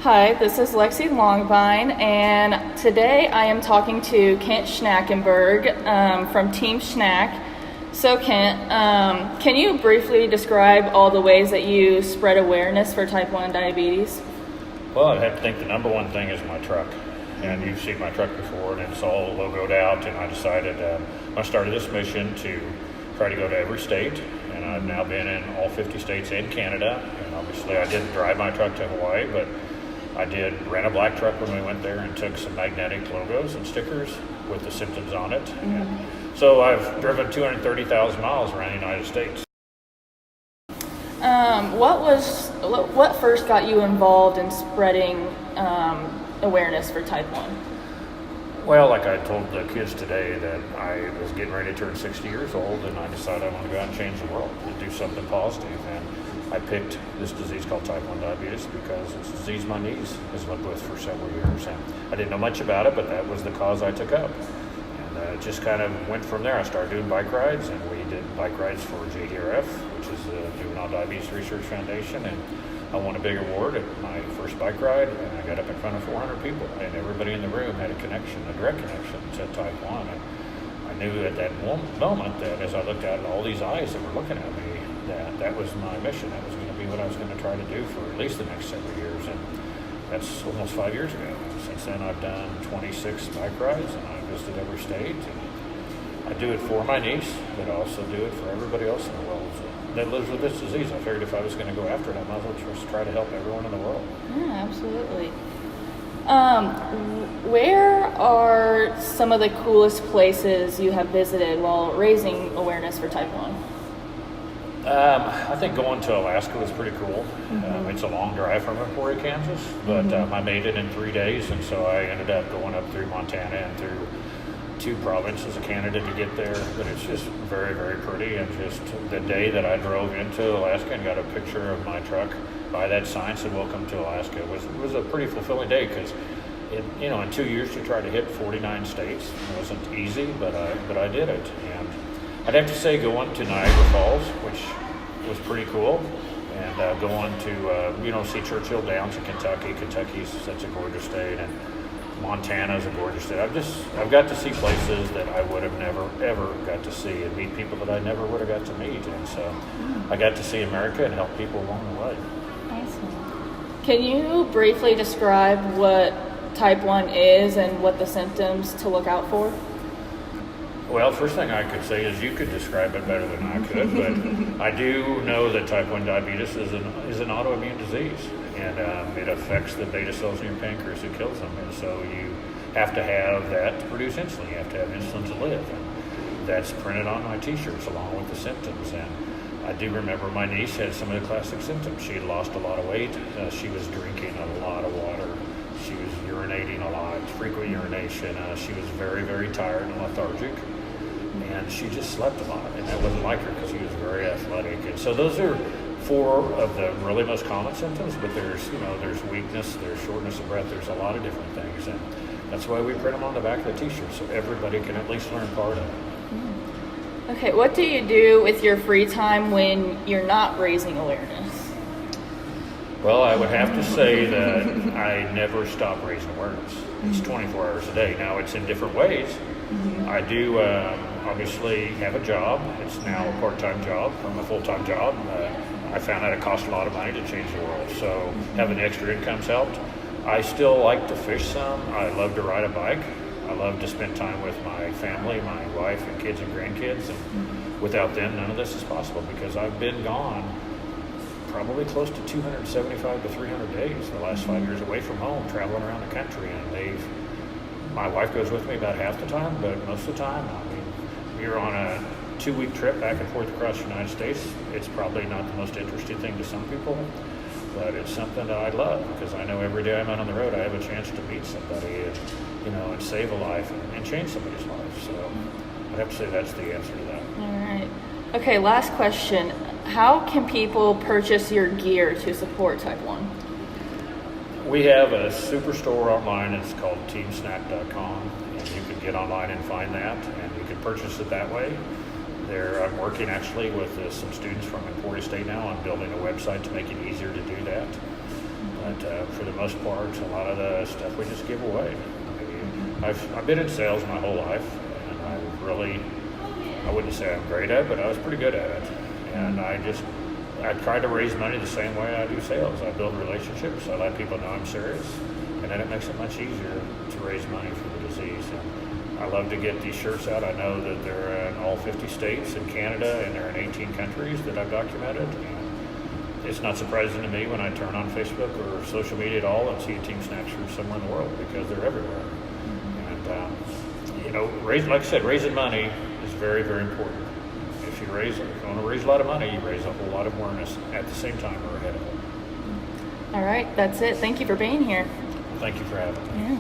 Hi, this is Lexi Longvine, and today I am talking to Kent Schnakenberg from Team Schnack. So Kent, can you briefly describe all the ways that you spread awareness for type 1 diabetes? Well, I'd have to think the number one thing is my truck. And you've seen my truck before, and it's all logoed out, and I decided I started this mission to try to go to every state, and I've now been in all 50 states and Canada, and obviously I didn't drive my truck to Hawaii, but I did rent a black truck when we went there and took some magnetic logos and stickers with the symptoms on it. Mm-hmm. And so I've driven 230,000 miles around the United States. What first got you involved in spreading awareness for type 1? Well, like I told the kids today, that I was getting ready to turn 60 years old, and I decided I want to go out and change the world, to do something positive. And I picked this disease called type 1 diabetes because it's a disease my niece has lived with for several years. And I didn't know much about it, but that was the cause I took up. And it just kind of went from there. I started doing bike rides, and we did bike rides for JDRF, which is the Juvenile Diabetes Research Foundation. And I won a big award at my first bike ride, and I got up in front of 400 people, and everybody in the room had a connection, a direct connection to type 1. And I knew at that moment that as I looked out at all these eyes that were looking at me, that was my mission. That was going to be what I was going to try to do for at least the next several years. And that's almost 5 years ago. Since then, I've done 26 bike rides, and I've visited every state. And I do it for my niece, but I also do it for everybody else in the world that lives with this disease. I figured if I was going to go after it, I might as well just try to help everyone in the world. Yeah, absolutely. Where are some of the coolest places you have visited while raising awareness for type 1? I think going to Alaska was pretty cool. Mm-hmm. It's a long drive from Emporia, Kansas, but I made it in 3 days, and so I ended up going up through Montana and through 2 provinces of Canada to get there. But it's just very, very pretty. And just the day that I drove into Alaska and got a picture of my truck by that sign said "Welcome to Alaska" it was a pretty fulfilling day, because in 2 years to try to hit 49 states wasn't easy, but I did it. And I'd have to say going to Niagara Falls, which was pretty cool, and going to see Churchill Downs in Kentucky. Kentucky's such a gorgeous state, and Montana's a gorgeous state. I've got to see places that I would have never ever got to see, and meet people that I never would have got to meet. And so I got to see America and help people along the way. Awesome. Can you briefly describe what type 1 is and what the symptoms to look out for? Well, first thing I could say is you could describe it better than I could, but I do know that type 1 diabetes is an autoimmune disease, and it affects the beta cells in your pancreas. It kills them, and so you have to have that to produce insulin. You have to have insulin to live, and that's printed on my T-shirts along with the symptoms. And I do remember my niece had some of the classic symptoms. She had lost a lot of weight. She was drinking a lot of water. She was urinating a lot, frequent urination. She was very, very tired and lethargic. And she just slept a lot, and that wasn't like her because she was very athletic. And so those are 4 of the really most common symptoms, but there's weakness, there's shortness of breath, there's a lot of different things. And that's why we print them on the back of the T-shirt, so everybody can at least learn part of it. Okay, what do you do with your free time when you're not raising awareness? Well, I would have to say that I never stop raising awareness. It's 24 hours a day. Now, it's in different ways. I do obviously have a job. It's now a part-time job from a full-time job. I found out it cost a lot of money to change the world, so having extra income's helped. I still like to fish some. I love to ride a bike. I love to spend time with my family, my wife and kids and grandkids. And without them, none of this is possible, because I've been gone probably close to 275 to 300 days the last 5 years away from home, traveling around the country. And my wife goes with me about half the time, but most of the time, you're on a 2-week trip back and forth across the United States. It's probably not the most interesting thing to some people, but it's something that I love, because I know every day I'm out on the road, I have a chance to meet somebody and save a life and change somebody's life. So I'd have to say that's the answer to that. All right. Okay, last question. How can people purchase your gear to support type 1? We have a superstore online. It's called teamsnack.com, and you can get online and find that, and you can purchase it that way. I'm working actually with some students from Emporia State now on building a website to make it easier to do that. But for the most part, a lot of the stuff we just give away. I mean, I've been in sales my whole life, and I wouldn't say I'm great at it, but I was pretty good at it. And I try to raise money the same way I do sales. I build relationships. I let people know I'm serious, and then it makes it much easier to raise money for the disease. And I love to get these shirts out. I know that they're in all 50 states in Canada, and they're in 18 countries that I've documented. And it's not surprising to me when I turn on Facebook or social media at all and see a Team Snack shirt somewhere in the world, because they're everywhere. And like I said, raising money is very, very important. If you want to raise a lot of money, you raise a whole lot of awareness at the same time or ahead of it. All right, that's it. Thank you for being here. Thank you for having me. Yeah.